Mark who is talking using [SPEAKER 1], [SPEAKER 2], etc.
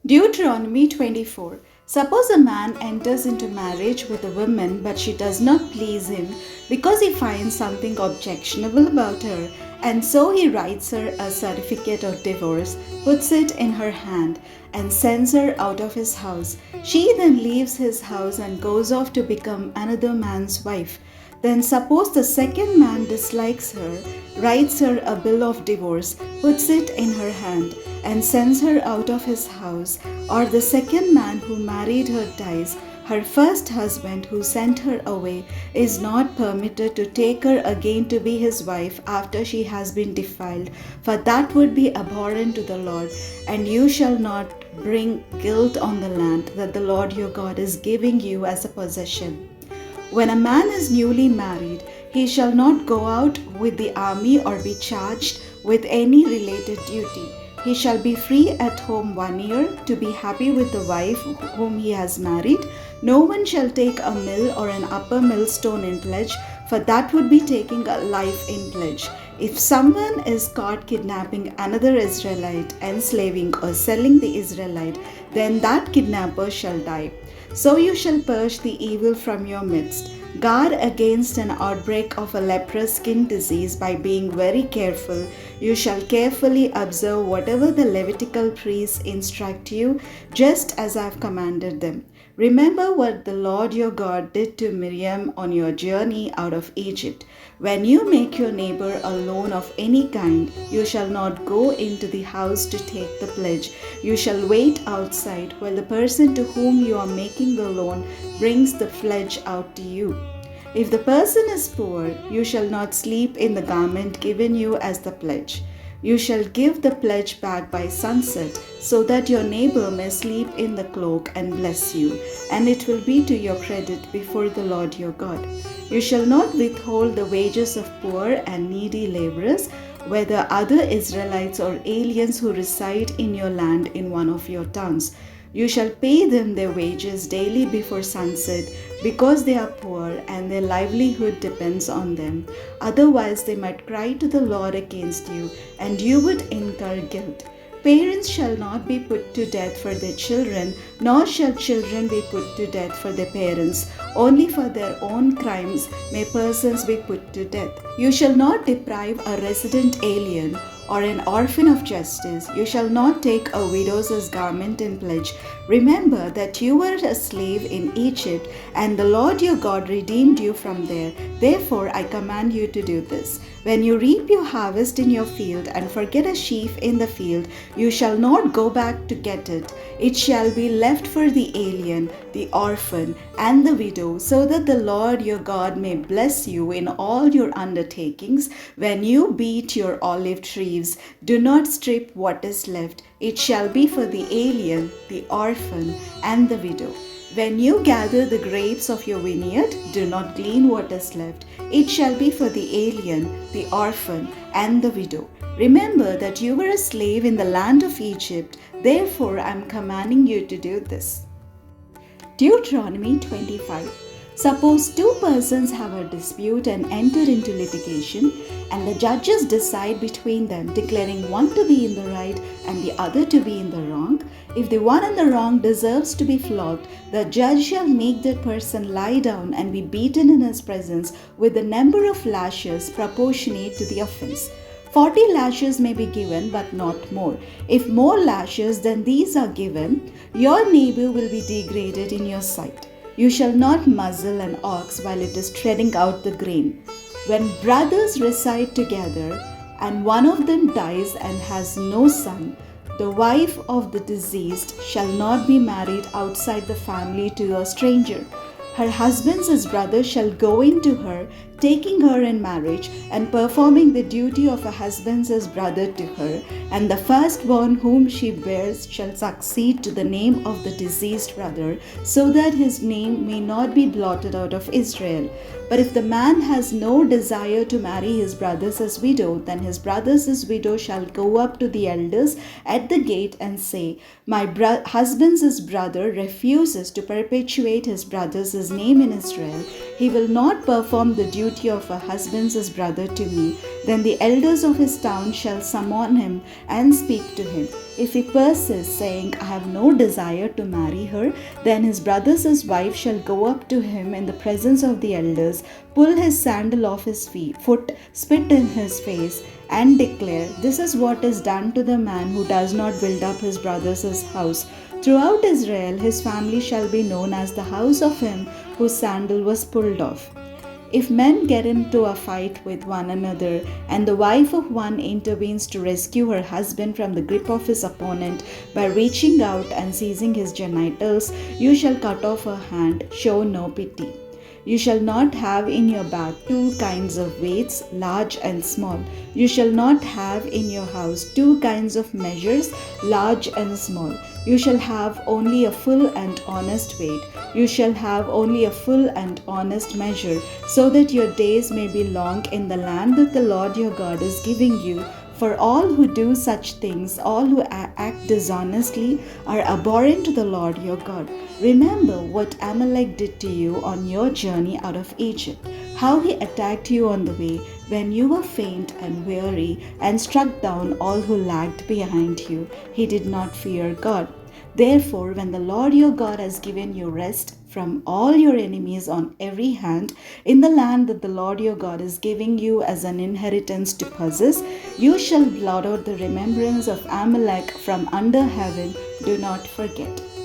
[SPEAKER 1] Deuteronomy 24. Suppose a man enters into marriage with a woman, but she does not please him because he finds something objectionable about her, and so he writes her a certificate of divorce, puts it in her hand, and sends her out of his house. She then leaves his house and goes off to become another man's wife. Then suppose the second man dislikes her, writes her a bill of divorce, puts it in her hand, and sends her out of his house, or the second man who married her dies, her first husband who sent her away is not permitted to take her again to be his wife after she has been defiled, for that would be abhorrent to the Lord, and you shall not bring guilt on the land that the Lord your God is giving you as a possession. When a man is newly married, he shall not go out with the army or be charged with any related duty. He shall be free at home 1 year to be happy with the wife whom he has married. No one shall take a mill or an upper millstone in pledge, for that would be taking a life in pledge. If someone is caught kidnapping another Israelite, enslaving or selling the Israelite, then that kidnapper shall die. So you shall purge the evil from your midst. Guard against an outbreak of a leprous skin disease by being very careful. You shall carefully observe whatever the Levitical priests instruct you, just as I have commanded them. Remember what the Lord your God did to Miriam on your journey out of Egypt. When you make your neighbor a loan of any kind, you shall not go into the house to take the pledge. You shall wait outside while the person to whom you are making the loan brings the pledge out to you. If the person is poor, you shall not sleep in the garment given you as the pledge. You shall give the pledge back by sunset, so that your neighbor may sleep in the cloak and bless you, and it will be to your credit before the Lord your God. You shall not withhold the wages of poor and needy laborers, whether other Israelites or aliens who reside in your land in one of your towns. You shall pay them their wages daily before sunset, because they are poor and their livelihood depends on them. Otherwise, they might cry to the Lord against you, and you would incur guilt. Parents shall not be put to death for their children, nor shall children be put to death for their parents. Only for their own crimes may persons be put to death. You shall not deprive a resident alien or an orphan of justice. You shall not take a widow's garment in pledge. Remember that you were a slave in Egypt, and the Lord your God redeemed you from there. Therefore I command you to do this. When you reap your harvest in your field and forget a sheaf in the field, you shall not go back to get it. It shall be left for the alien, the orphan, and the widow, so that the Lord your God may bless you in all your undertakings. When you beat your olive trees, do not strip what is left. It shall be for the alien, the orphan, and the widow. When you gather the grapes of your vineyard, do not glean what is left. It shall be for the alien, the orphan, and the widow. Remember that you were a slave in the land of Egypt. Therefore, I am commanding you to do this. Deuteronomy 25. Suppose two persons have a dispute and enter into litigation, and the judges decide between them, declaring one to be in the right and the other to be in the wrong. If the one in the wrong deserves to be flogged, the judge shall make that person lie down and be beaten in his presence with the number of lashes proportionate to the offense. 40 lashes may be given, but not more. If more lashes than these are given, your neighbor will be degraded in your sight. You shall not muzzle an ox while it is treading out the grain. When brothers reside together, and one of them dies and has no son, the wife of the deceased shall not be married outside the family to a stranger. Her husband's brother shall go in to her, taking her in marriage, and performing the duty of a husband's brother to her, and the firstborn whom she bears shall succeed to the name of the deceased brother, so that his name may not be blotted out of Israel. But if the man has no desire to marry his brother's widow, then his brother's widow shall go up to the elders at the gate and say, My husband's brother refuses to perpetuate his brother's name in Israel. He will not perform the duty of a husband's brother to me. Then the elders of his town shall summon him and speak to him. If he persists, saying, I have no desire to marry her, then his brother's wife shall go up to him in the presence of the elders, pull his sandal off his foot, spit in his face, and declare, This is what is done to the man who does not build up his brother's house. Throughout Israel, his family shall be known as the house of him whose sandal was pulled off. If men get into a fight with one another, and the wife of one intervenes to rescue her husband from the grip of his opponent by reaching out and seizing his genitals, you shall cut off her hand, show no pity. You shall not have in your bag two kinds of weights, large and small. You shall not have in your house two kinds of measures, large and small. You shall have only a full and honest weight. You shall have only a full and honest measure, so that your days may be long in the land that the Lord your God is giving you. For all who do such things, all who act dishonestly, are abhorrent to the Lord your God. Remember what Amalek did to you on your journey out of Egypt, how he attacked you on the way when you were faint and weary, and struck down all who lagged behind you. He did not fear God. Therefore, when the Lord your God has given you rest from all your enemies on every hand, in the land that the Lord your God is giving you as an inheritance to possess, you shall blot out the remembrance of Amalek from under heaven. Do not forget.